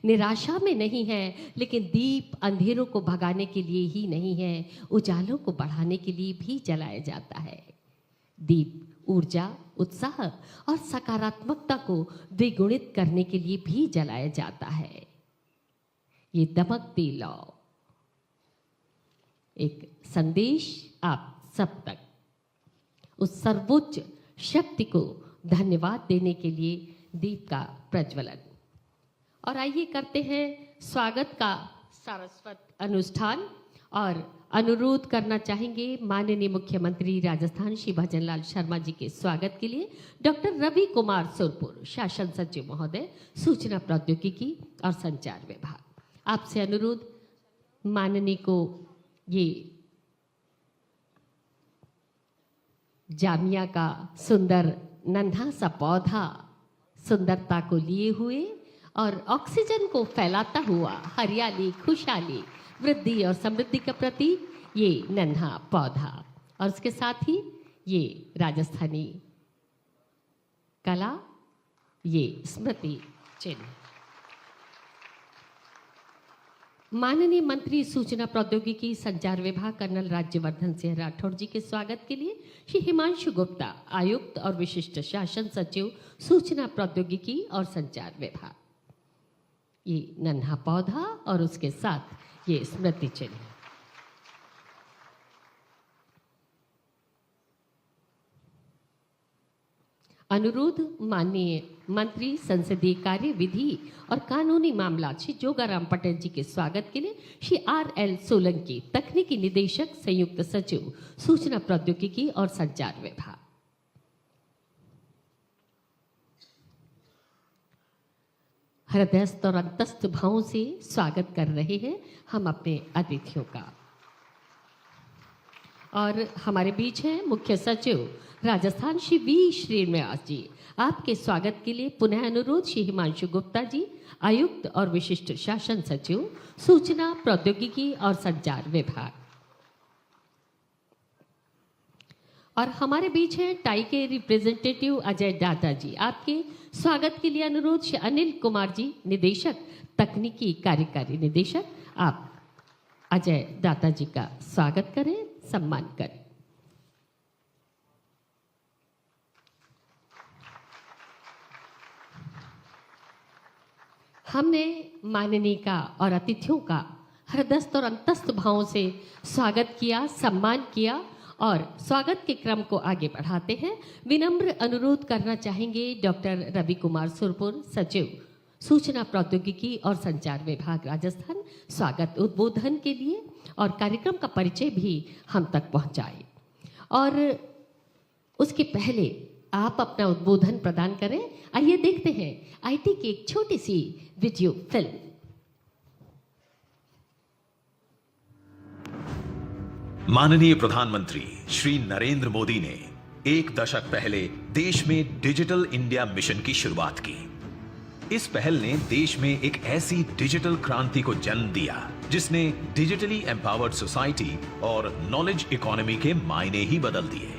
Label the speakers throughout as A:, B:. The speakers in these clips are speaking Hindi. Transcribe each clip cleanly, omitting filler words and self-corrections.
A: निराशा में नहीं है, लेकिन दीप अंधेरों को भगाने के लिए ही नहीं है, उजालों को बढ़ाने के लिए भी जलाया जाता है। दीप ऊर्जा, उत्साह और सकारात्मकता को द्विगुणित करने के लिए भी जलाया जाता है। ये दमकती लौ एक संदेश आप सब तक, उस सर्वोच्च शक्ति को धन्यवाद देने के लिए दीप का प्रज्वलन। और आइए करते हैं स्वागत का सारस्वत अनुष्ठान और अनुरोध करना चाहेंगे माननीय मुख्यमंत्री राजस्थान श्री भजनलाल शर्मा जी के स्वागत के लिए डॉक्टर रवि कुमार सुरपुर, शासन सचिव महोदय, सूचना प्रौद्योगिकी और संचार विभाग। आपसे अनुरोध, माननीय को ये जामिया का सुंदर नन्हा सा पौधा सुंदरता को लिए हुए और ऑक्सीजन को फैलाता हुआ, हरियाली, खुशहाली, वृद्धि और समृद्धि का प्रतीक ये नन्हा पौधा, और उसके साथ ही ये राजस्थानी कला, ये स्मृति चिन्ह। माननीय मंत्री सूचना प्रौद्योगिकी संचार विभाग कर्नल राज्यवर्धन सिंह राठौड़ जी के स्वागत के लिए श्री हिमांशु गुप्ता, आयुक्त और विशिष्ट शासन सचिव, सूचना प्रौद्योगिकी और संचार विभाग। ये नन्हा पौधा और उसके साथ ये स्मृति चिन्ह। अनुरोध, माननीय मंत्री संसदीय कार्य, विधि और कानूनी मामला श्री जोगाराम पटेल जी के स्वागत के लिए श्री RL सोलंकी, तकनीकी निदेशक, संयुक्त सचिव, सूचना प्रौद्योगिकी और संचार विभाग। हृदयस्थ और अंतस्थ भावों से स्वागत कर रहे हैं हम अपने अतिथियों का। और हमारे बीच हैं मुख्य सचिव राजस्थान श्री V श्रीनिवास जी। आपके स्वागत के लिए पुनः अनुरोध श्री हिमांशु गुप्ता जी, आयुक्त और विशिष्ट शासन सचिव, सूचना प्रौद्योगिकी और संचार विभाग। और हमारे बीच हैं टाई के रिप्रेजेंटेटिव अजय दाता जी। आपके स्वागत के लिए अनुरोध श्री अनिल कुमार जी, निदेशक, तकनीकी कार्यकारी निदेशक। आप अजय दाता जी का स्वागत करें, सम्मान करें। हमने माननीय का और अतिथियों का हृदयस्थ और अंतस्थ भावों से स्वागत किया, सम्मान किया और स्वागत के क्रम को आगे बढ़ाते हैं। विनम्र अनुरोध करना चाहेंगे डॉक्टर रवि कुमार सुरपुर, सचिव, सूचना प्रौद्योगिकी और संचार विभाग, राजस्थान, स्वागत उद्बोधन के लिए और कार्यक्रम का परिचय भी हम तक पहुंचाए। और उसके पहले आप अपना उद्बोधन प्रदान करें। आइए देखते हैं IT की एक छोटी सी वीडियो फिल्म।
B: माननीय प्रधानमंत्री श्री नरेंद्र मोदी ने 1 दशक पहले देश में डिजिटल इंडिया मिशन की शुरुआत की। इस पहल ने देश में एक ऐसी डिजिटल क्रांति को जन्म दिया जिसने डिजिटली एम्पावर्ड सोसाइटी और नॉलेज इकोनॉमी के मायने ही बदल दिए।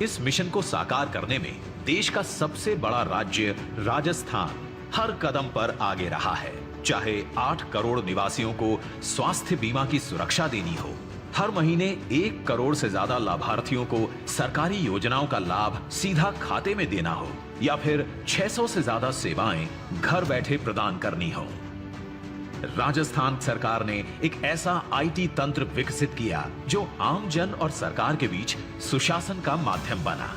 B: इस मिशन को साकार करने में देश का सबसे बड़ा राज्य राजस्थान हर कदम पर आगे रहा है। चाहे 8 करोड़ निवासियों को स्वास्थ्य बीमा की सुरक्षा देनी हो, हर महीने 1 करोड़ से ज्यादा लाभार्थियों को सरकारी योजनाओं का लाभ सीधा खाते में देना हो, या फिर 600 से ज्यादा सेवाएं घर बैठे प्रदान करनी हो, राजस्थान सरकार ने एक ऐसा IT तंत्र विकसित किया जो आम जन और सरकार के बीच सुशासन का माध्यम बना।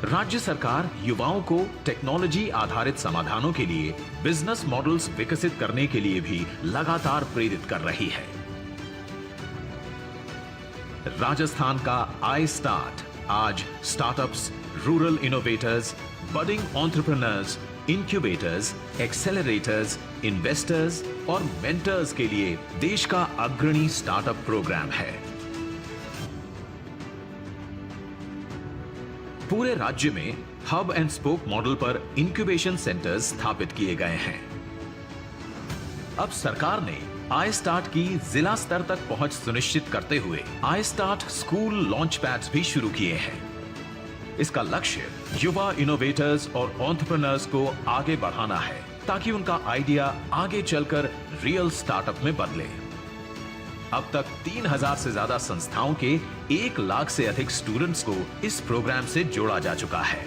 B: राज्य सरकार युवाओं को टेक्नोलॉजी आधारित समाधानों के लिए बिजनेस मॉडल्स विकसित करने के लिए भी लगातार प्रेरित कर रही है। राजस्थान का iStart आज startups, rural innovators, budding entrepreneurs, incubators, accelerators, investors और मेंटर्स के लिए देश का अग्रणी स्टार्टअप प्रोग्राम है। पूरे राज्य में हब एंड स्पोक मॉडल पर इंक्यूबेशन सेंटर्स स्थापित किए गए हैं। अब सरकार ने iStart की जिला स्तर तक पहुंच सुनिश्चित करते हुए iStart स्कूल लॉन्च पैड्स भी शुरू किए हैं। इसका लक्ष्य युवा इनोवेटर्स और एंटरप्रेन्योर्स को आगे बढ़ाना है ताकि उनका आइडिया आगे चलकर रियल स्टार्टअप में बदले। अब तक 3000 से ज्यादा संस्थाओं के 1 लाख से अधिक स्टूडेंट्स को इस प्रोग्राम से जोड़ा जा चुका है।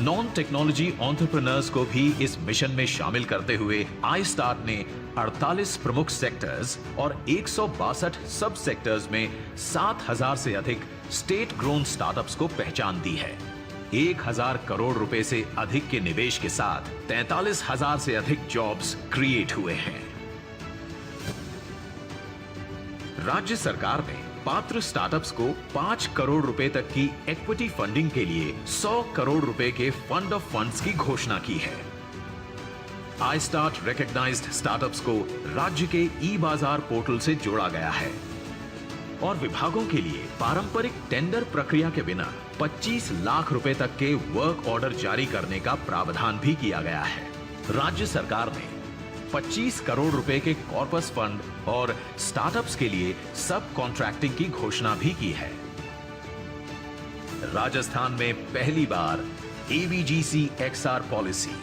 B: नॉन टेक्नोलॉजी एंटरप्रेन्योर्स को भी इस मिशन में शामिल करते हुए iStart ने 48 प्रमुख सेक्टर्स और 162 सब सेक्टर्स में 7000 से अधिक स्टेट ग्रोन स्टार्टअप्स को पहचान दी है। 1000 करोड़ रुपए से अधिक के निवेश के साथ 43,000 से अधिक जॉब्स क्रिएट हुए हैं। राज्य सरकार ने पात्र स्टार्टअप्स को 5 करोड़ रुपए तक की इक्विटी फंडिंग के लिए 100 करोड़ रुपए के फंड ऑफ फंड्स की घोषणा की है। iStart रिकॉग्नाइज्ड स्टार्टअप्स को राज्य के ई बाजार पोर्टल से जोड़ा गया है और विभागों के लिए पारंपरिक टेंडर प्रक्रिया के बिना 25 लाख रुपए तक के वर्क ऑर्डर जारी करने का प्रावधान भी किया गया है। राज्य सरकार ने 25 करोड़ रुपए के कॉर्पस फंड और स्टार्टअप्स के लिए सब कॉन्ट्रैक्टिंग की घोषणा भी की है। राजस्थान में पहली बार AVGC XR policy,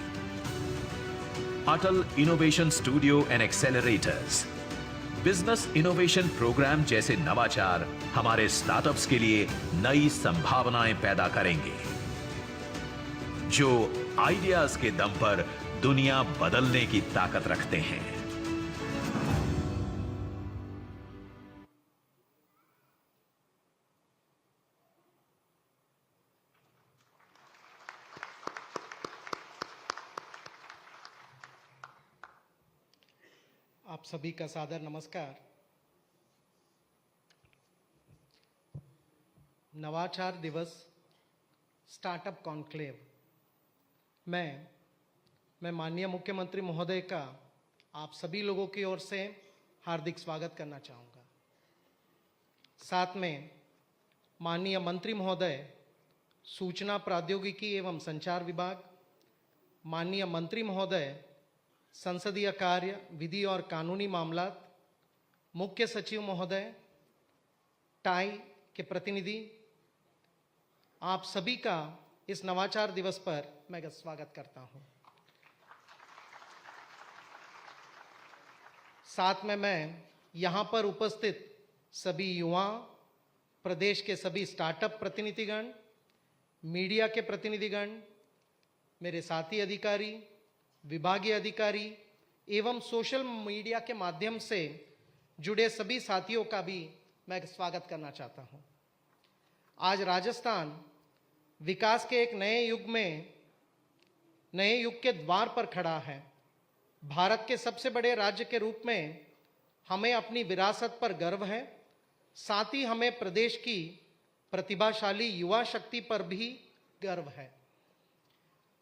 B: Atal innovation studio and accelerators, business innovation programme जैसे नवाचार हमारे स्टार्टअप्स के लिए नई संभावनाएं पैदा करेंगे, जो आइडियाज के दम पर दुनिया बदलने की ताकत रखते हैं।
C: आप सभी का सादर नमस्कार। नवाचार दिवस स्टार्टअप कॉन्क्लेव मैं माननीय मुख्यमंत्री महोदय का आप सभी लोगों की ओर से हार्दिक स्वागत करना चाहूँगा। साथ में माननीय मंत्री महोदय सूचना प्रौद्योगिकी एवं संचार विभाग, माननीय मंत्री महोदय संसदीय कार्य, विधि और कानूनी मामलात, मुख्य सचिव महोदय, टाई के प्रतिनिधि, आप सभी का इस नवाचार दिवस पर मैं स्वागत करता हूं। साथ में मैं यहां पर उपस्थित सभी युवा, प्रदेश के सभी स्टार्टअप प्रतिनिधिगण, मीडिया के प्रतिनिधिगण, मेरे साथी अधिकारी, विभागीय अधिकारी एवं सोशल मीडिया के माध्यम से जुड़े सभी साथियों का भी मैं स्वागत करना चाहता हूं। आज राजस्थान विकास के एक नए युग के द्वार पर खड़ा है। भारत के सबसे बड़े राज्य के रूप में हमें अपनी विरासत पर गर्व है। साथ ही हमें प्रदेश की प्रतिभाशाली युवा शक्ति पर भी गर्व है।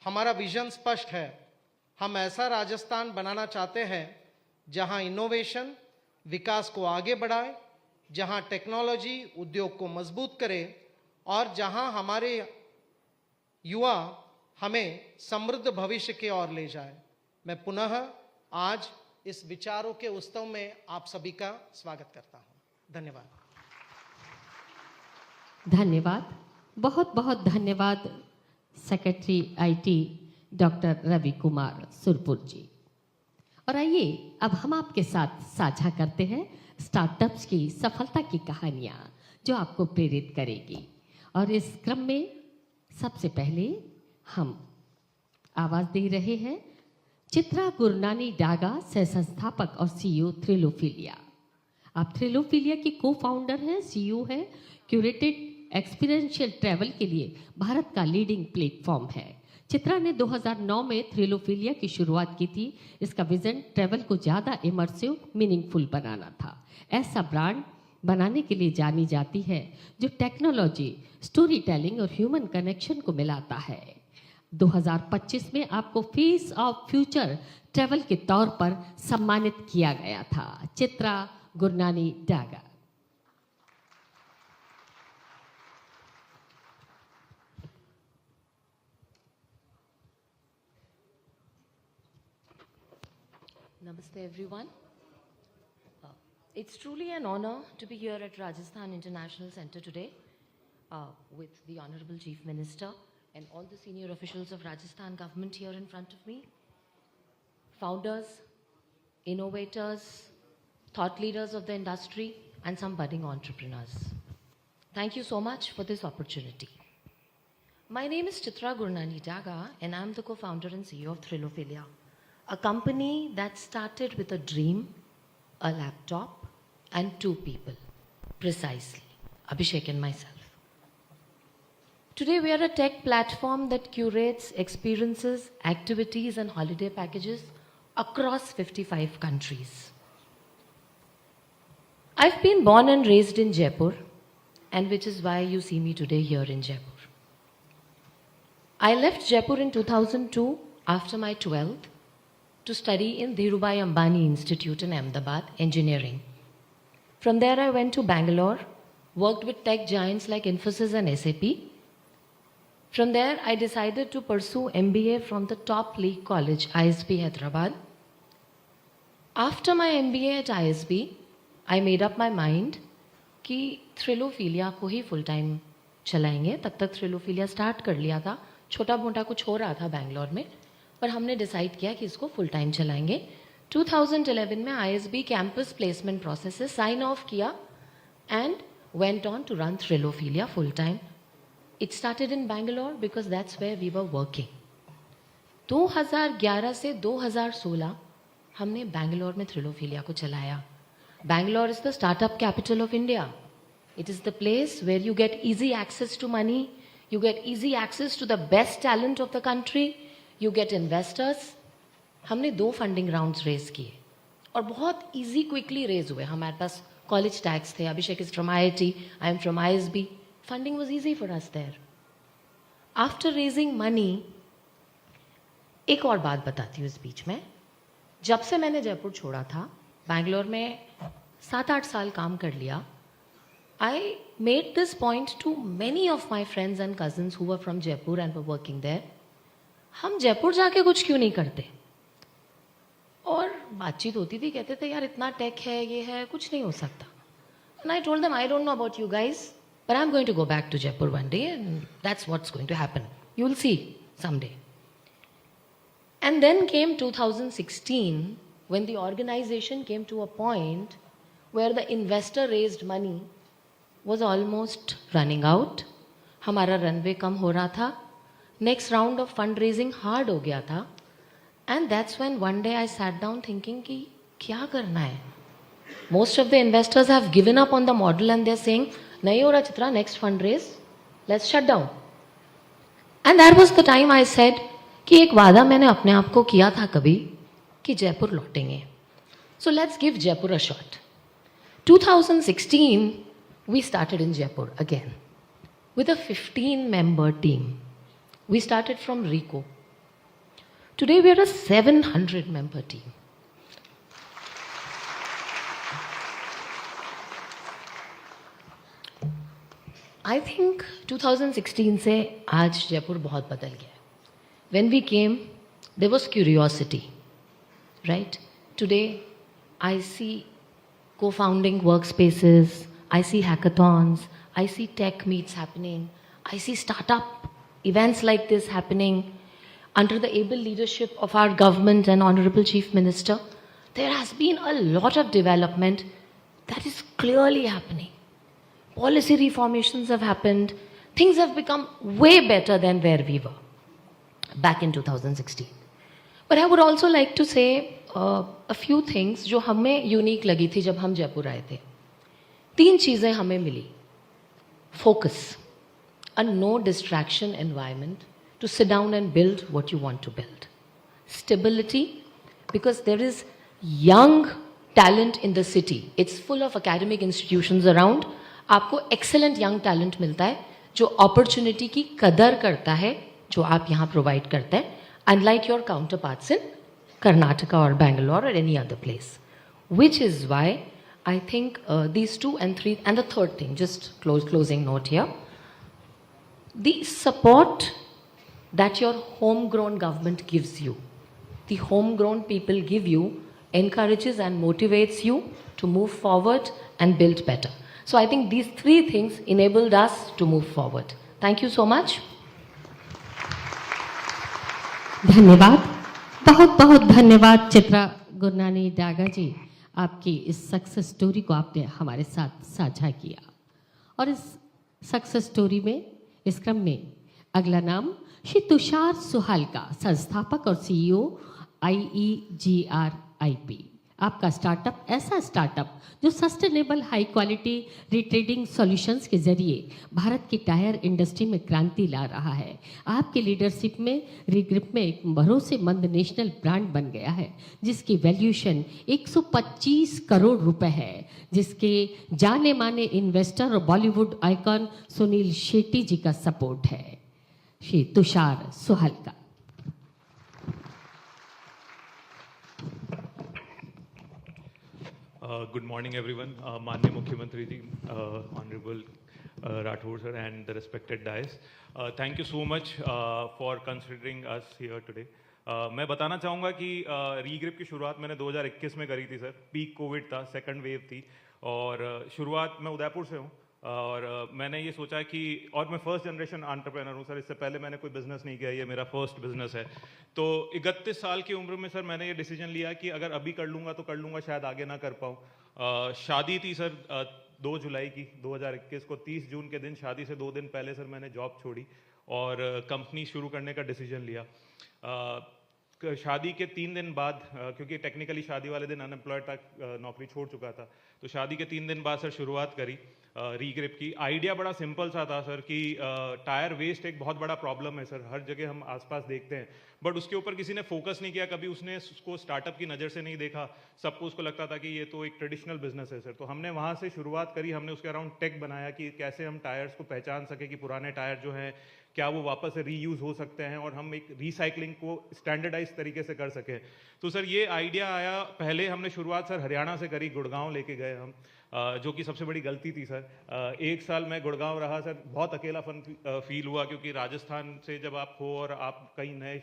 C: हमारा विजन स्पष्ट है। हम ऐसा राजस्थान बनाना चाहते हैं जहां इनोवेशन विकास को आगे बढ़ाए, जहां टेक्नोलॉजी उद्योग को मजबूत करे और जहां हमारे युवा हमें समृद्ध भविष्य की ओर ले जाए। मैं पुनः आज इस विचारों के उत्सव में आप सभी का स्वागत करता हूं। धन्यवाद।
A: धन्यवाद, बहुत बहुत धन्यवाद secretary IT doctor Ravi Kumar Surpur ji. और आइए अब हम आपके साथ साझा करते हैं स्टार्टअप्स की सफलता की कहानियां जो आपको प्रेरित करेगी। और इस क्रम में सबसे पहले हम आवाज दे रहे हैं चित्रा गुरनानी डागा, सह संस्थापक और CEO थ्रिलोफिलिया। आप थ्रिलोफिलिया की को फाउंडर हैं, CEO है। क्यूरेटेड एक्सपीरियंशियल ट्रैवल के लिए भारत का लीडिंग प्लेटफॉर्म है। चित्रा ने 2009 में थ्रिलोफिलिया की शुरुआत की थी। इसका विजन ट्रैवल को ज़्यादा इमर्सिव, मीनिंगफुल बनाना था। ऐसा ब्रांड बनाने के लिए जानी जाती है जो टेक्नोलॉजी, स्टोरी टेलिंग और ह्यूमन कनेक्शन को मिलाता है। 2025 में आपको फेस ऑफ फ्यूचर ट्रैवल के तौर पर सम्मानित किया गया था। Chitra Gurnani Daga.
D: Namaste everyone. It's truly an honor to be here at Rajasthan International Center today with the Honorable Chief Minister and all the senior officials of Rajasthan government here in front of me, founders, innovators, thought leaders of the industry, and some budding entrepreneurs. Thank you so much for this opportunity. My name is Chitra Gurnani Daga, and I'm the co-founder and CEO of Thrilophilia, a company that started with a dream, a laptop, and 2 people, precisely, Abhishek and myself. Today, we are a tech platform that curates experiences, activities, and holiday packages across 55 countries. I've been born and raised in Jaipur, and which is why you see me today here in Jaipur. I left Jaipur in 2002 after my 12th to study in Dhirubhai Ambani Institute in Ahmedabad, engineering. From there, I went to Bangalore, worked with tech giants like Infosys and SAP. From there, I decided to pursue MBA from the top league college, ISB Hyderabad. After my MBA at ISB, I made up my mind कि थ्रिलोफिलिया को ही फुल टाइम चलाएंगे. तब तक थ्रिलोफिलिया स्टार्ट कर लिया था, छोटा मोटा कुछ हो रहा था बैंगलोर में, पर हमने डिसाइड किया कि इसको फुल टाइम चलाएंगे. 2011 में ISB कैंपस प्लेसमेंट प्रोसेस से साइन ऑफ किया and went on to run Thrillophilia full time. It started in Bangalore because that's where we were working. 2011 से 2016 हमने बैंगलोर में थ्रिलोफिलिया को चलाया. Bangalore is the startup capital of India. It is the place where you get easy access to money, you get easy access to the best talent of the country, you get investors. हमने 2 फंडिंग राउंड्स रेज किए और बहुत easy quickly रेज हुए. हमारे पास कॉलेज टैक्स थे. अभिषेक is from IIT, I am from ISB. Funding was easy for us there. After raising money, एक और बात बताती हूँ इस बीच में. जब से मैंने जयपुर छोड़ा था, बैंगलोर में 7-8 साल काम कर लिया, I made this point to many of my friends and cousins who were from Jaipur and were working there. हम जयपुर जाके कुछ क्यों नहीं करते? और बातचीत होती थी, कहते थे यार इतना टेक है, ये है, कुछ नहीं हो सकता. And I told them, I don't know about you guys, but I'm going to go back to Jaipur one day and that's what's going to happen. You'll see someday. And then came 2016 when the organization came to a point where the investor raised money was almost running out. हमारा runway कम हो रहा था. Next round of fundraising hard हो गया था. And that's when one day I sat down thinking कि क्या करना है? Most of the investors have given up on the model and they're saying, नहीं हो रहा Chitra, next fundraise, let's shut down. And that was the time I said कि एक वादा मैंने अपने आप को किया था कभी कि जयपुर लौटेंगे. So let's give Jaipur a shot. 2016, we started in Jaipur again with a 15-member team. We started from RICO. Today we are a 700-member team. I think 2016 से आज जयपुर बहुत बदल गया है. When we came, there was curiosity, right? Today, I see co-founding workspaces, I see hackathons, I see tech meets happening, I see startup events like this happening under the able leadership of our government and Honorable Chief Minister. There has been a lot of development that is clearly happening. Policy reformations have happened. Things have become way better than where we were back in 2016. But I would also like to say a few things जो हमें यूनिक लगी थी जब हम जयपुर आए थे. 3 चीज़ें हमें मिली. Focus, a no distraction environment to sit down and build what you want to build. Stability, because there is young talent in the city. It's full of academic institutions around. आपको excellent young talent मिलता है जो opportunity की कदर करता है जो आप यहाँ provide करते हैं, unlike your counterparts in Karnataka or Bangalore or any other place. Which is why I think these 2 and 3, and the third thing, just closing note here, the support that your homegrown government gives you, the homegrown people give you, encourages and motivates you to move forward and build better. So I think these 3 things enabled us to move forward. Thank you so much.
A: धन्यवाद, बहुत बहुत धन्यवाद चित्रा गुरनानी डागा जी, आपकी इस सक्सेस स्टोरी को आपने हमारे साथ साझा किया। और इस सक्सेस स्टोरी में, इस क्रम में अगला नाम श्री तुषार सुहालका, संस्थापक और सीईओ IEGRIP। आपका स्टार्टअप ऐसा स्टार्टअप जो सस्टेनेबल हाई क्वालिटी रिट्रेडिंग सॉल्यूशंस के जरिए भारत की टायर इंडस्ट्री में क्रांति ला रहा है। आपकी लीडरशिप में रीग्रिप में एक भरोसेमंद नेशनल ब्रांड बन गया है, जिसकी वैल्यूएशन 125 करोड़ रुपए है, जिसके जाने माने इन्वेस्टर और बॉलीवुड आइकॉन सुनील शेट्टी जी का सपोर्ट है। Shri Tushar Suhalka.
E: Good morning, everyone. माननीय मुख्यमंत्री जी, Honorable Rathore sir, and the respected dais. Thank you so much for considering us here today. मैं बताना चाहूँगा कि रीग्रिप की शुरुआत मैंने 2021 में करी थी सर। पीक कोविड था, सेकंड वेव थी, और शुरुआत मैं उदयपुर से हूँ। और मैंने ये सोचा कि, और मैं फर्स्ट जनरेशन एंटरप्रेन्योर हूँ सर, इससे पहले मैंने कोई बिजनेस नहीं किया, ये मेरा फर्स्ट बिजनेस है। तो 31 साल की उम्र में सर मैंने ये डिसीजन लिया कि अगर अभी कर लूँगा तो कर लूँगा, शायद आगे ना कर पाऊँ। शादी थी सर 2 जुलाई की 2021 को। 30 जून के दिन, शादी से 2 दिन पहले सर मैंने जॉब छोड़ी और कंपनी शुरू करने का डिसीजन लिया। शादी के 3 दिन बाद, क्योंकि टेक्निकली शादी वाले दिन अनएम्प्लॉयड तक नौकरी छोड़ चुका था, तो शादी के 3 दिन बाद सर शुरुआत करी रीग्रिप की। आइडिया बड़ा सिंपल सा था सर कि टायर वेस्ट एक बहुत बड़ा प्रॉब्लम है सर, हर जगह हम आसपास देखते हैं, बट उसके ऊपर किसी ने फोकस नहीं किया, कभी उसने उसको स्टार्टअप की नज़र से नहीं देखा। सबको उसको लगता था कि ये तो एक ट्रेडिशनल बिजनेस है सर। तो हमने वहाँ से शुरुआत करी, हमने उसके अराउंड टेक बनाया कि कैसे हम टायर्स को पहचान सके कि पुराने टायर जो हैं क्या वो वापस से रीयूज़ हो सकते हैं, और हम एक रिसाइकलिंग को स्टैंडर्डाइज तरीके से कर सकें। तो सर ये आइडिया आया, पहले हमने शुरुआत सर हरियाणा से करी, गुड़गांव लेके गए हम, जो कि सबसे बड़ी गलती थी सर। 1 साल मैं गुड़गांव रहा सर, बहुत अकेला फील हुआ, क्योंकि राजस्थान से जब आप हो और आप कहीं नए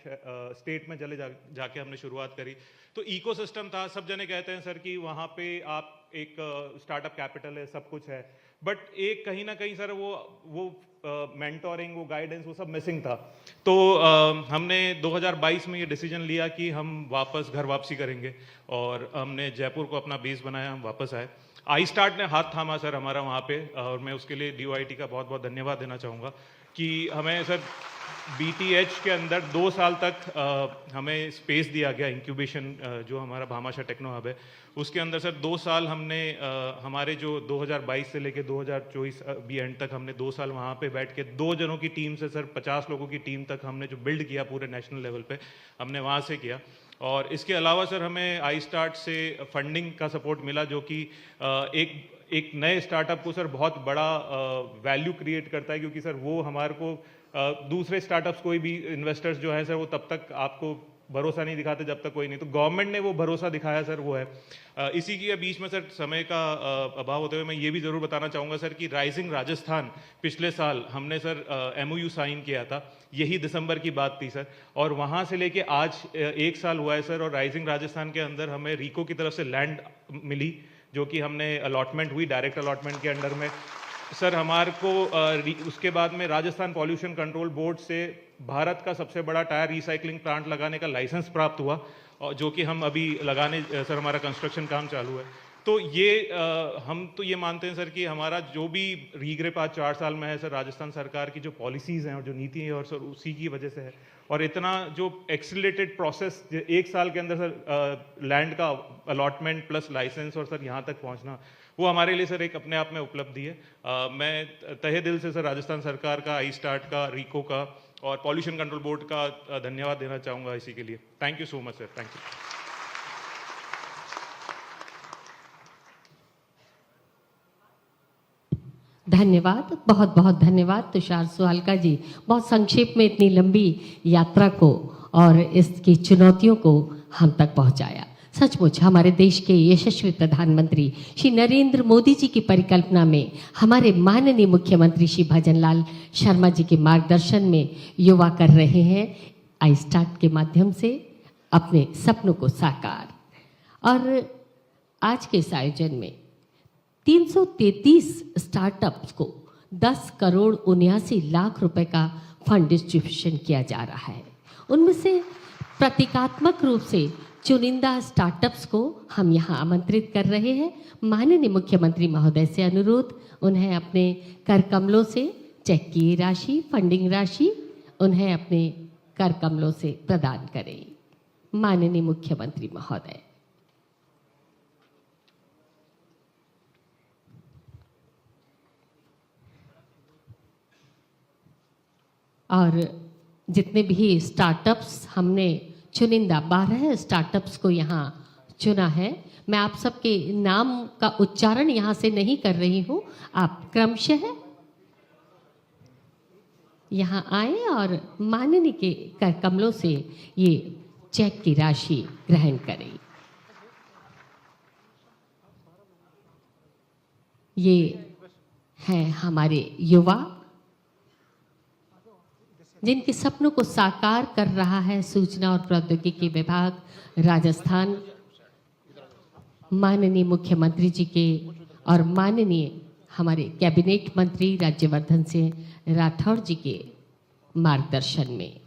E: स्टेट में चले जाके हमने शुरुआत करी, तो इकोसिस्टम था। सब जने कहते हैं सर कि वहाँ पे आप एक स्टार्टअप कैपिटल है, सब कुछ है, बट एक कहीं ना कहीं सर वो मेंटोरिंग, वो गाइडेंस, वो सब मिसिंग था। तो हमने 2022 में ये डिसीजन लिया कि हम वापस घर वापसी करेंगे, और हमने जयपुर को अपना बेस बनाया, हम वापस आए। iStart ने हाथ थामा सर हमारा वहाँ पे, और मैं उसके लिए DOIT का बहुत बहुत धन्यवाद देना चाहूँगा कि हमें सर BTH के अंदर 2 साल तक हमें स्पेस दिया गया, इंक्यूबेशन जो हमारा भामाशाह टेक्नो हब है, उसके अंदर सर 2 साल हमने हमारे जो 2022 से लेके 2024 बी एंड तक हमने 2 साल वहाँ पे बैठ के 2 जनों की टीम से सर 50 लोगों की टीम तक हमने जो बिल्ड किया पूरे नेशनल लेवल पे, हमने वहाँ से किया। और इसके अलावा सर हमें iStart से फंडिंग का सपोर्ट मिला, जो कि एक नए स्टार्टअप को सर बहुत बड़ा वैल्यू क्रिएट करता है, क्योंकि सर वो हमारे को दूसरे स्टार्टअप्स, कोई भी इन्वेस्टर्स जो हैं सर, वो तब तक आपको भरोसा नहीं दिखाते जब तक कोई नहीं, तो गवर्नमेंट ने वो भरोसा दिखाया सर, वो है। इसी के बीच में सर समय का अभाव होते हुए मैं ये भी ज़रूर बताना चाहूँगा सर कि राइजिंग राजस्थान पिछले साल हमने सर MOU साइन किया था, यही दिसंबर की बात थी सर, और वहाँ से लेके आज 1 साल हुआ है सर, और राइजिंग राजस्थान के अंदर हमें रीको की तरफ से लैंड मिली, जो कि हमने अलॉटमेंट हुई, डायरेक्ट अलॉटमेंट के अंडर में सर। हमारे को उसके बाद में राजस्थान पॉल्यूशन कंट्रोल बोर्ड से भारत का सबसे बड़ा टायर रिसाइकलिंग प्लांट लगाने का लाइसेंस प्राप्त हुआ, और जो कि हम अभी लगाने सर, हमारा कंस्ट्रक्शन काम चालू है। तो ये हम तो ये मानते हैं सर कि हमारा जो भी रीग्रिप आज 4 साल में है सर, राजस्थान सरकार की जो पॉलिसीज़ हैं और जो नीति है, और सर उसी की वजह से है। और इतना जो एक्सीलरेटेड प्रोसेस 1 साल के अंदर सर लैंड का अलॉटमेंट प्लस लाइसेंस और सर यहाँ तक पहुँचना, वो हमारे लिए सर एक अपने आप में उपलब्धि है। मैं तहे दिल से सर राजस्थान सरकार का, iStart का, रीको का और पॉल्यूशन कंट्रोल बोर्ड का धन्यवाद देना चाहूँगा इसी के लिए। Thank you so much sir, thank you.
A: धन्यवाद, बहुत बहुत धन्यवाद तुषार सुहालका जी, बहुत संक्षेप में इतनी लंबी यात्रा को और इसकी चुनौतियों को हम तक पहुंचाया। सचमुच हमारे देश के यशस्वी प्रधानमंत्री श्री नरेंद्र मोदी जी की परिकल्पना में हमारे माननीय मुख्यमंत्री श्री भजनलाल शर्मा जी के मार्गदर्शन में युवा कर रहे हैं iStart के माध्यम से अपने सपनों को साकार। और आज के इस आयोजन में 333 स्टार्टअप्स को 10 करोड़ 79 लाख रुपए का फंड डिस्ट्रीब्यूशन किया जा रहा है, उनमें से प्रतीकात्मक रूप से चुनिंदा स्टार्टअप्स को हम यहाँ आमंत्रित कर रहे हैं। माननीय मुख्यमंत्री महोदय से अनुरोध, उन्हें अपने कर कमलों से चेक की राशि, फंडिंग राशि उन्हें अपने कर कमलों से प्रदान करें। माननीय मुख्यमंत्री महोदय। और जितने भी स्टार्टअप्स हमने चुनिंदा 12 स्टार्टअप्स को यहाँ चुना है, मैं आप सबके नाम का उच्चारण यहाँ से नहीं कर रही हूँ, आप क्रमशः यहाँ आए और माननीय के कर कमलों से ये चेक की राशि ग्रहण करें। ये हैं हमारे युवा जिनके सपनों को साकार कर रहा है सूचना और प्रौद्योगिकी विभाग राजस्थान। माननीय मुख्यमंत्री जी के और माननीय हमारे कैबिनेट मंत्री राज्यवर्धन सिंह राठौर जी के मार्गदर्शन में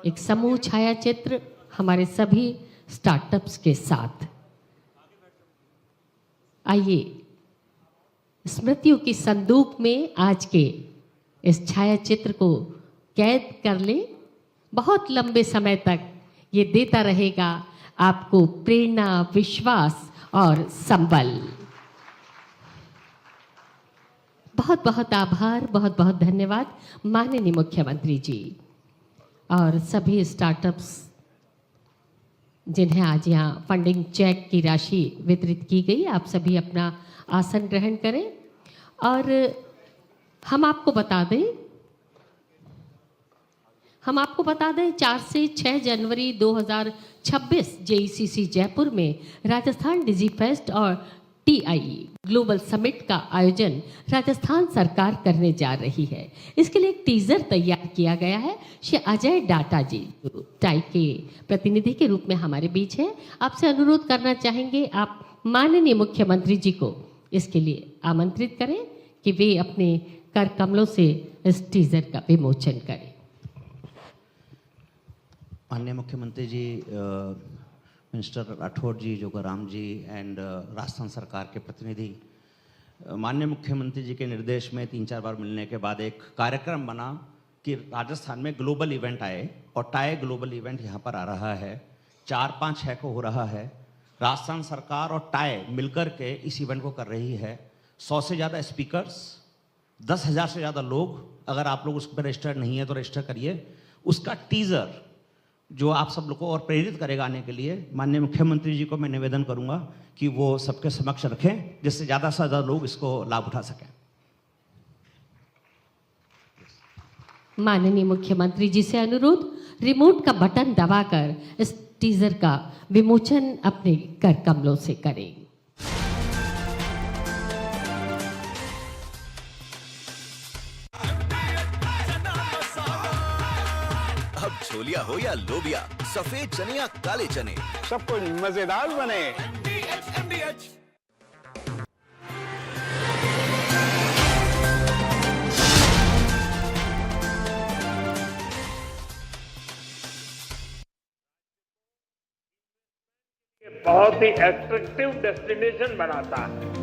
A: एक समूह छाया चित्र हमारे सभी स्टार्टअप्स के साथ। आइए स्मृतियों की संदूक में आज के इस छाया चित्र को कैद कर ले। बहुत लंबे समय तक ये देता रहेगा आपको प्रेरणा, विश्वास और संबल। बहुत बहुत आभार, बहुत बहुत धन्यवाद माननीय मुख्यमंत्री जी और सभी स्टार्टअप्स जिन्हें आज यहाँ फंडिंग चेक की राशि वितरित की गई। आप सभी अपना आसन ग्रहण करें और हम आपको बता दें 4 से 6 जनवरी 2026 जेईसीसी जयपुर में राजस्थान डिजीफेस्ट और TIE ग्लोबल समिट का आयोजन राजस्थान सरकार करने जा रही है। इसके लिए एक टीजर तैयार किया गया है। श्री अजय डाटा जी टाई के प्रतिनिधि के रूप में हमारे बीच है। आपसे अनुरोध करना चाहेंगे आप माननीय मुख्यमंत्री जी को इसके लिए आमंत्रित करें कि वे अपने कर कमलों से इस टीजर का विमोचन करें।
F: माननीय मुख्यमंत्री जी, मिनिस्टर राठौर जी, जोगाराम जी एंड राजस्थान सरकार के प्रतिनिधि, माननीय मुख्यमंत्री जी के निर्देश में 3-4 बार मिलने के बाद एक कार्यक्रम बना कि राजस्थान में ग्लोबल इवेंट आए और टाई ग्लोबल इवेंट यहाँ पर आ रहा है। 4-5-6 को हो रहा है। राजस्थान सरकार और टाई मिलकर के इस इवेंट को कर रही है। 100 से ज़्यादा स्पीकर्स, 10,000 से ज़्यादा लोग। अगर आप लोग उस पर रजिस्टर्ड नहीं है तो रजिस्टर करिए। उसका टीज़र जो आप सब लोग को और प्रेरित करेगा आने के लिए, माननीय मुख्यमंत्री जी को मैं निवेदन करूंगा कि वो सबके समक्ष रखें जिससे ज़्यादा से ज़्यादा लोग इसको लाभ उठा सकें।
A: माननीय मुख्यमंत्री जी से अनुरोध, रिमोट का बटन दबाकर इस टीजर का विमोचन अपने कर कमलों से करें।
G: अब छोलिया हो या लोबिया, सफेद चने या काले चने,
H: सब कुछ मजेदार बने।
I: बहुत ही एट्रैक्टिव डेस्टिनेशन बनाता है।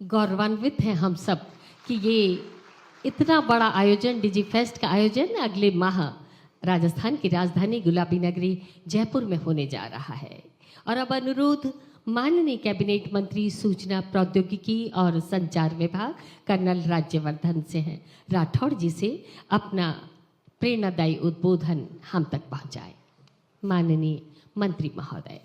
A: गौरवान्वित हैं हम सब कि ये इतना बड़ा आयोजन डिजी फेस्ट का आयोजन अगले माह राजस्थान की राजधानी गुलाबी नगरी जयपुर में होने जा रहा है। और अब अनुरोध माननीय कैबिनेट मंत्री सूचना प्रौद्योगिकी और संचार विभाग कर्नल राज्यवर्धन से हैं, राठौड़ जी से अपना प्रेरणादायी उद्बोधन हम तक पहुंचाए। माननीय मंत्री महोदय।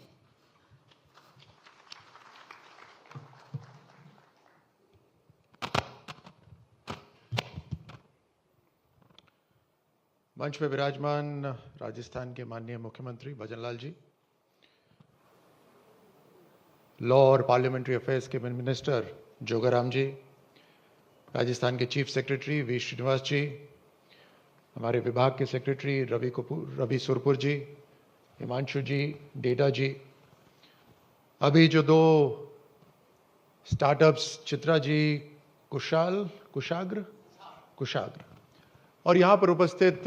J: मंच पे विराजमान राजस्थान के माननीय मुख्यमंत्री भजनलाल जी, लॉ और पार्लियामेंट्री अफेयर्स के मिनिस्टर जोगाराम जी, राजस्थान के चीफ सेक्रेटरी वी श्रीनिवास जी, हमारे विभाग के सेक्रेटरी रवि सुरपुर जी, हिमांशु जी, डेटा जी, अभी जो दो स्टार्टअप्स चित्रा जी कुशाग्र और यहाँ पर उपस्थित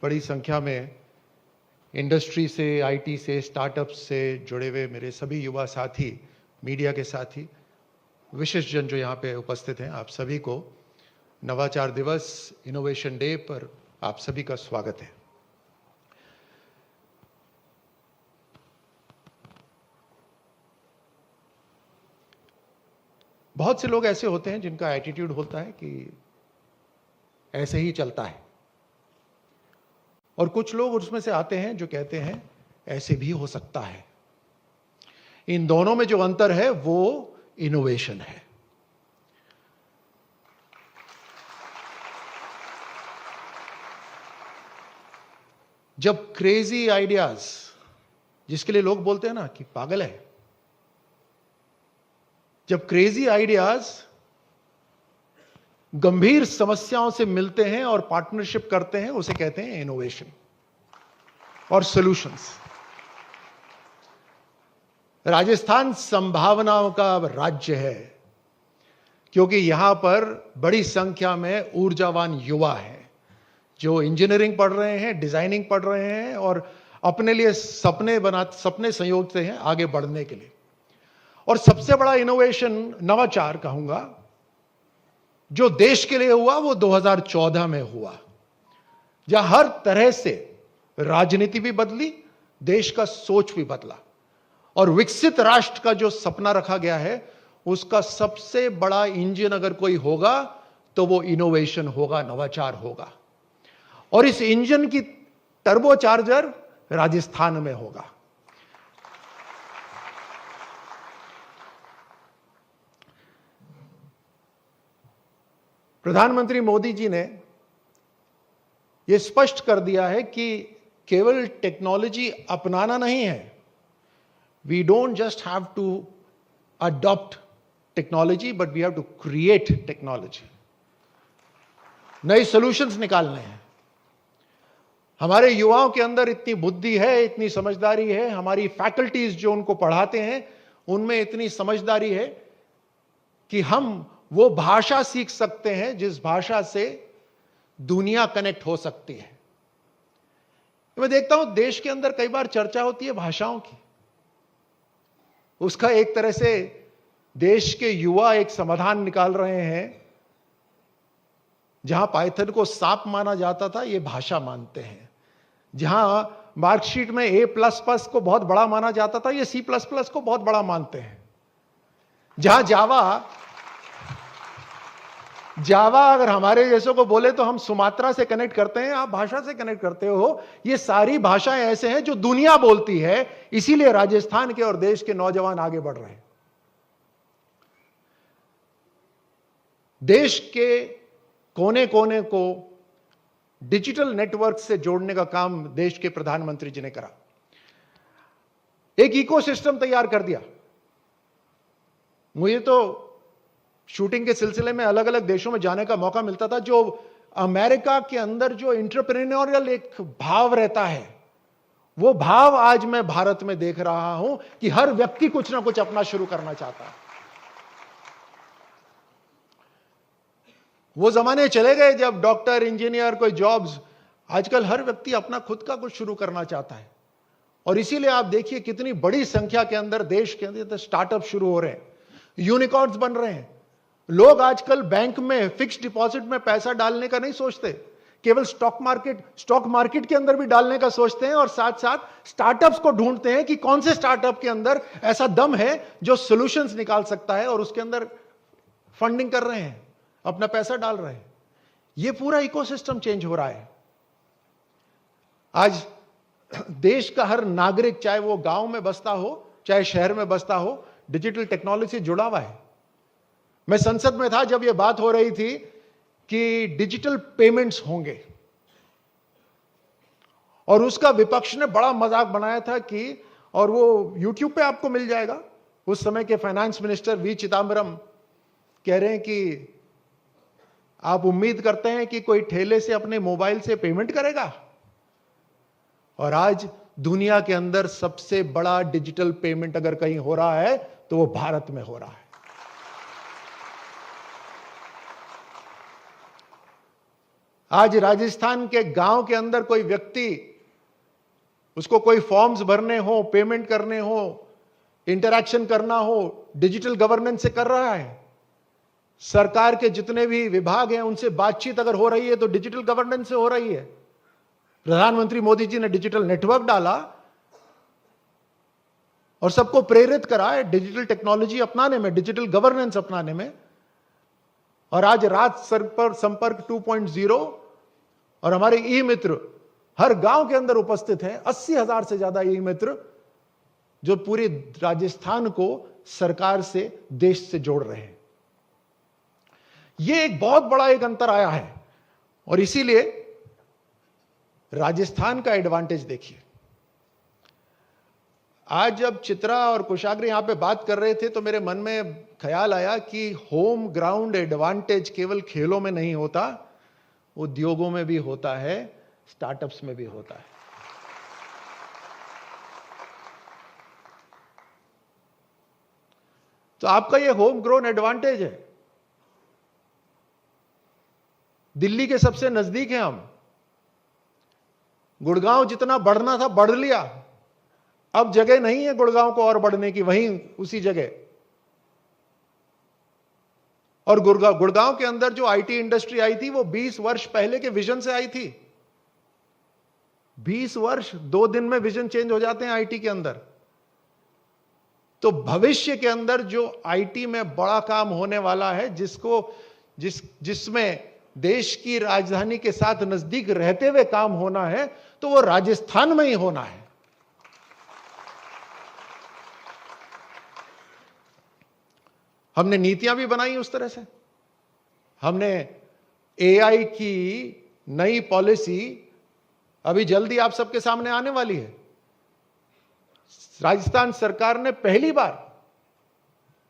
J: बड़ी संख्या में इंडस्ट्री से, आईटी से, स्टार्टअप्स से जुड़े हुए मेरे सभी युवा साथी, मीडिया के साथी, विशिष्ट जन जो यहाँ पे उपस्थित हैं, आप सभी को नवाचार दिवस, इनोवेशन डे पर आप सभी का स्वागत है। बहुत से लोग ऐसे होते हैं जिनका एटीट्यूड होता है कि ऐसे ही चलता है, और कुछ लोग उसमें से आते हैं जो कहते हैं ऐसे भी हो सकता है। इन दोनों में जो अंतर है वो इनोवेशन है। जब क्रेजी आइडियाज, जिसके लिए लोग बोलते हैं ना कि पागल है, जब क्रेजी आइडियाज गंभीर समस्याओं से मिलते हैं और पार्टनरशिप करते हैं, उसे कहते हैं इनोवेशन और सॉल्यूशंस। राजस्थान संभावनाओं का राज्य है, क्योंकि यहां पर बड़ी संख्या में ऊर्जावान युवा हैं जो इंजीनियरिंग पढ़ रहे हैं, डिजाइनिंग पढ़ रहे हैं और अपने लिए सपने संयोजते हैं आगे बढ़ने के लिए। और सबसे बड़ा इनोवेशन, नवाचार कहूंगा, जो देश के लिए हुआ वो 2014 में हुआ, जहां हर तरह से राजनीति भी बदली, देश का सोच भी बदला, और विकसित राष्ट्र का जो सपना रखा गया है उसका सबसे बड़ा इंजन अगर कोई होगा तो वो इनोवेशन होगा, नवाचार होगा। और इस इंजन की टर्बोचार्जर राजस्थान में होगा। प्रधानमंत्री मोदी जी ने यह स्पष्ट कर दिया है कि केवल टेक्नोलॉजी अपनाना नहीं है, we don't just have to adopt technology but we have to create technology. नए सॉल्यूशंस निकालने हैं। हमारे युवाओं के अंदर इतनी बुद्धि है, इतनी समझदारी है, हमारी फैकल्टीज जो उनको पढ़ाते हैं उनमें इतनी समझदारी है कि हम वो भाषा सीख सकते हैं जिस भाषा से दुनिया कनेक्ट हो सकती है। मैं देखता हूं देश के अंदर कई बार चर्चा होती है भाषाओं की, उसका एक तरह से देश के युवा एक समाधान निकाल रहे हैं। जहां पाइथन को सांप माना जाता था, ये भाषा मानते हैं। जहां मार्कशीट में A++ को बहुत बड़ा माना जाता था, ये C++ को बहुत बड़ा मानते हैं। जहां जावा अगर हमारे जैसों को बोले तो हम सुमात्रा से कनेक्ट करते हैं, आप भाषा से कनेक्ट करते हो। ये सारी भाषाएं ऐसे हैं जो दुनिया बोलती है, इसीलिए राजस्थान के और देश के नौजवान आगे बढ़ रहे हैं। देश के कोने कोने को डिजिटल नेटवर्क से जोड़ने का काम देश के प्रधानमंत्री जी ने करा। एक इकोसिस्टम तैयार कर दिया। मुझे तो शूटिंग के सिलसिले में अलग अलग देशों में जाने का मौका मिलता था। जो अमेरिका के अंदर जो एंटरप्रेन्योरियल एक भाव रहता है, वो भाव आज मैं भारत में देख रहा हूं कि हर व्यक्ति कुछ ना कुछ अपना शुरू करना चाहता है। वो जमाने चले गए जब डॉक्टर, इंजीनियर, कोई जॉब्स। आजकल हर व्यक्ति अपना खुद का कुछ शुरू करना चाहता है, और इसीलिए आप देखिए कितनी बड़ी संख्या के अंदर देश के अंदर स्टार्टअप शुरू हो रहे हैं, यूनिकॉर्न्स बन रहे हैं। लोग आजकल बैंक में फिक्स्ड डिपॉजिट में पैसा डालने का नहीं सोचते, केवल स्टॉक मार्केट के अंदर भी डालने का सोचते हैं, और साथ साथ स्टार्टअप्स को ढूंढते हैं कि कौन से स्टार्टअप के अंदर ऐसा दम है जो सॉल्यूशंस निकाल सकता है, और उसके अंदर फंडिंग कर रहे हैं, अपना पैसा डाल रहे हैं। यह पूरा इकोसिस्टम चेंज हो रहा है। आज देश का हर नागरिक, चाहे वो गांव में बसता हो चाहे शहर में बसता हो, डिजिटल टेक्नोलॉजी से जुड़ा हुआ है। मैं संसद में था जब यह बात हो रही थी कि डिजिटल पेमेंट्स होंगे, और उसका विपक्ष ने बड़ा मजाक बनाया था कि, और वो यूट्यूब पे आपको मिल जाएगा, उस समय के फाइनेंस मिनिस्टर वी चिदम्बरम कह रहे हैं कि आप उम्मीद करते हैं कि कोई ठेले से अपने मोबाइल से पेमेंट करेगा? और आज दुनिया के अंदर सबसे बड़ा डिजिटल पेमेंट अगर कहीं हो रहा है तो वो भारत में हो रहा है। आज राजस्थान के गांव के अंदर कोई व्यक्ति, उसको कोई फॉर्म्स भरने हो, पेमेंट करने हो, इंटरैक्शन करना हो, डिजिटल गवर्नेंस से कर रहा है। सरकार के जितने भी विभाग हैं उनसे बातचीत अगर हो रही है तो डिजिटल गवर्नेंस से हो रही है। प्रधानमंत्री मोदी जी ने डिजिटल नेटवर्क डाला और सबको प्रेरित करा है डिजिटल टेक्नोलॉजी अपनाने में, डिजिटल गवर्नेंस अपनाने में। और आज राज संपर्क 2.0 और हमारे ई मित्र हर गांव के अंदर उपस्थित हैं। 80,000 से ज्यादा ई मित्र जो पूरी राजस्थान को सरकार से, देश से जोड़ रहे हैं। यह एक बहुत बड़ा एक अंतर आया है, और इसीलिए राजस्थान का एडवांटेज देखिए। आज जब चित्रा और कुशाग्र यहां पे बात कर रहे थे तो मेरे मन में ख्याल आया कि होम ग्राउंड एडवांटेज केवल खेलों में नहीं होता, उद्योगों में भी होता है, स्टार्टअप्स में भी होता है। तो आपका ये होम ग्रोन एडवांटेज है। दिल्ली के सबसे नजदीक हैं हम। गुड़गांव जितना बढ़ना था बढ़ लिया, अब जगह नहीं है गुड़गांव को और बढ़ने की, वहीं उसी जगह। और गुड़गांव के अंदर जो आईटी इंडस्ट्री आई थी वो 20 वर्ष पहले के विजन से आई थी। 20 वर्ष 2 दिन में विजन चेंज हो जाते हैं आईटी के अंदर। तो भविष्य के अंदर जो आईटी में बड़ा काम होने वाला है, जिसमें देश की राजधानी के साथ नजदीक रहते हुए काम होना है, तो वो राजस्थान में ही होना है। हमने नीतियां भी बनाई उस तरह से। हमने एआई की नई पॉलिसी अभी जल्दी आप सबके सामने आने वाली है। राजस्थान सरकार ने पहली बार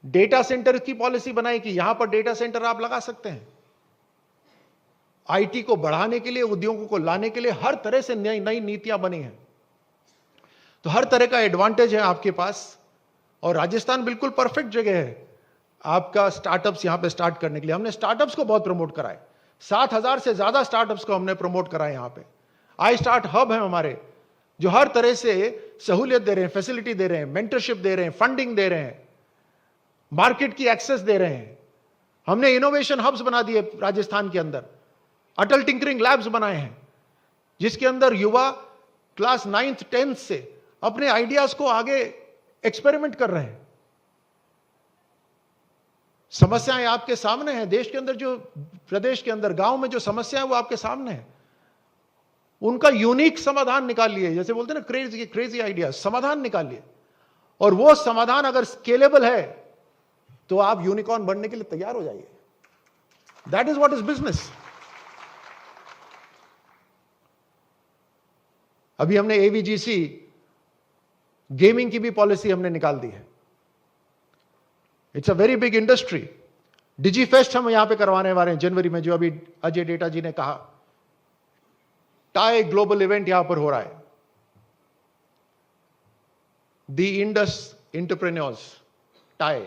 J: डेटा सेंटर की पॉलिसी बनाई कि यहां पर डेटा सेंटर आप लगा सकते हैं। आईटी को बढ़ाने के लिए, उद्योगों को लाने के लिए हर तरह से नई नीतियां बनी हैं। तो हर तरह का एडवांटेज है आपके पास, और राजस्थान बिल्कुल परफेक्ट जगह है आपका स्टार्टअप्स यहां पे स्टार्ट करने के लिए। हमने स्टार्टअप्स को बहुत प्रमोट कराए। 7,000 से ज्यादा स्टार्टअप्स को हमने प्रमोट कराए। यहां पे आई स्टार्ट हब है हमारे, जो हर तरह से सहूलियत दे रहे हैं, फैसिलिटी दे रहे हैं, मेंटरशिप दे रहे हैं, फंडिंग दे रहे हैं, मार्केट की एक्सेस दे रहे हैं। हमने इनोवेशन हब्स बना दिए राजस्थान के अंदर, अटल टिंकरिंग लैब्स बनाए हैं, जिसके अंदर युवा क्लास 9th 10th से अपने आइडियाज को आगे एक्सपेरिमेंट कर रहे हैं। समस्याएं आपके सामने हैं। देश के अंदर जो, प्रदेश के अंदर, गांव में जो समस्या है वो आपके सामने है। उनका यूनिक समाधान निकाल लिए, जैसे बोलते हैं ना, क्रेजी आइडिया, समाधान निकाल लिए। और वो समाधान अगर स्केलेबल है तो आप यूनिकॉर्न बनने के लिए तैयार हो जाइए। That is what is business. अभी हमने एवीजीसी गेमिंग की भी पॉलिसी हमने निकाल दी है। It's a very big industry. Digi fest हम यहां पे करवाने वाले हैं जनवरी में, जो अभी अजय डेटा जी ने कहा। टाई ग्लोबल इवेंट यहां पर हो रहा है। The Indus entrepreneurs tie